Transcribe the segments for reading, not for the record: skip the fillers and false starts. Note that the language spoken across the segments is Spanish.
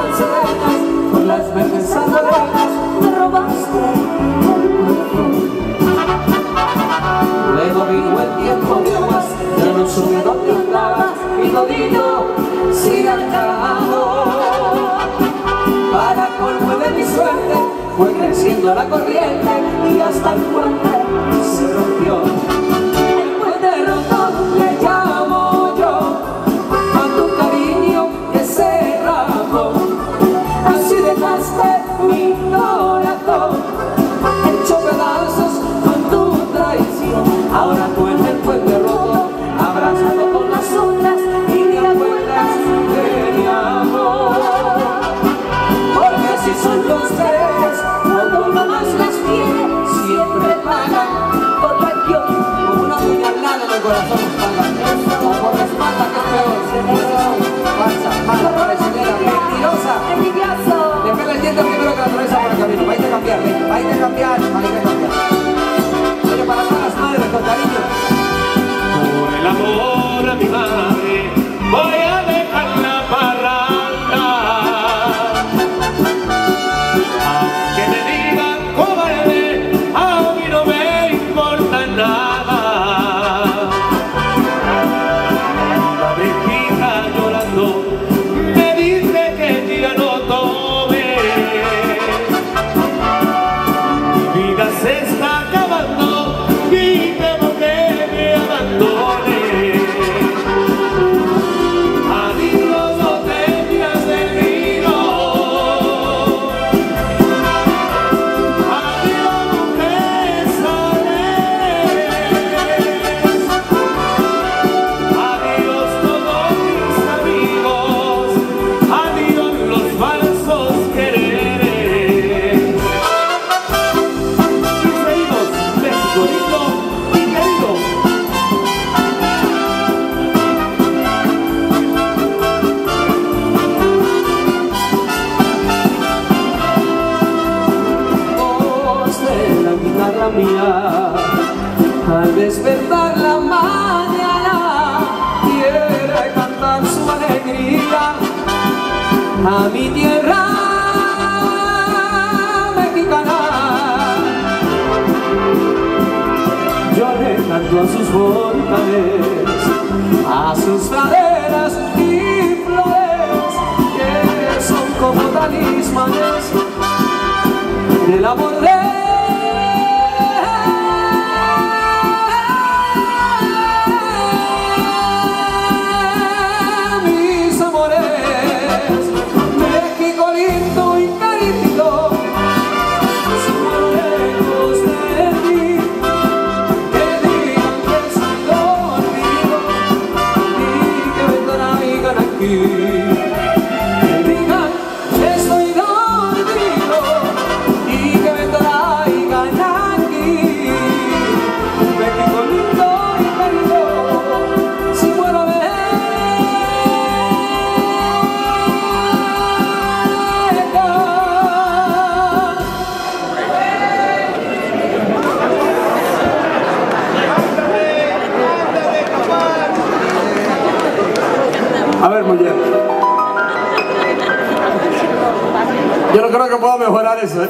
enseñas, por las verdes arboledas me robaste el corazón. Luego vino el tiempo de aguas, ya no supe dónde andabas, y todito se acabó. Para colmo de mi suerte fue creciendo la corriente y hasta el puente se rompió. El puente roto le llamo yo a tu cariño que se rajó. Así dejaste mi corazón hecho pedazos con tu traición. Ahora tú en el puente roto, abrazado con las olas, y te acuerdas de mi amor. Porque si son los tres, cuando uno más las tiene, siempre pagan por traición. Con una puñalada en el corazón pagan, o por la espalda, que es peor. Falsa, mala, traicionera, mentirosa. Envidioso. Le pega el diente primero que la atraviesa por el camino. Vais a cambiar, vais a cambiar, vais a cambiar. Oye, para todas las madres, con cariño. Por el amor a mi madre, voy a dejar la parranda. Aunque me digan cobarde, a mí no me importa nada. La viejita llorando me dice que ya no tome. Mi vida se está acabando y temo que me abandone. Adiós, botellas de vino. Adiós, mujeres alegres. Adiós, todos mis amigos. Adiós, los falsos quereres. Y seguimos, México lindo y querido. Voz de la guitarra mía, al despertar la mañana, quiere cantar su alegría a mi tierra mexicana. Yo le canto a sus volcanes, a sus praderas y flores, que son como talismanes del amor de mis amores. México lindo y carítico, si muero lejos de ti, que digan que soy dormido y que vendrán y ganan aquí. Que digan que estoy dormido y que vendrá y gana aquí. México lindo y querido, si muero lejos. A ver, mujer, yo no creo que pueda mejorar eso, ¿eh?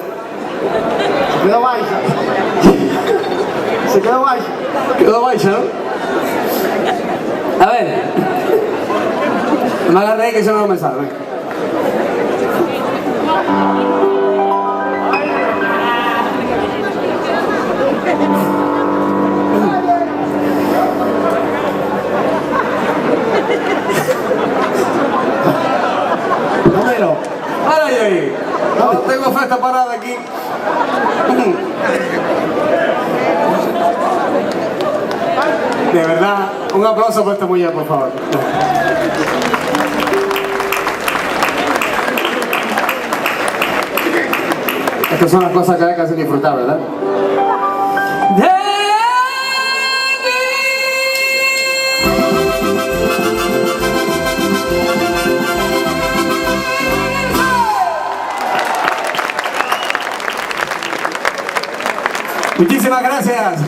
Se quedó baixa. Se quedó baixa. Quedó baixa, ¿no? A ver, no me agarré que eso no me sale. Número. ¡Para ahí! No, tengo fe esta parada aquí. De verdad, un aplauso por esta mujer, por favor. Estas son las cosas que hay que hacer disfrutar, ¿verdad? Muchísimas gracias.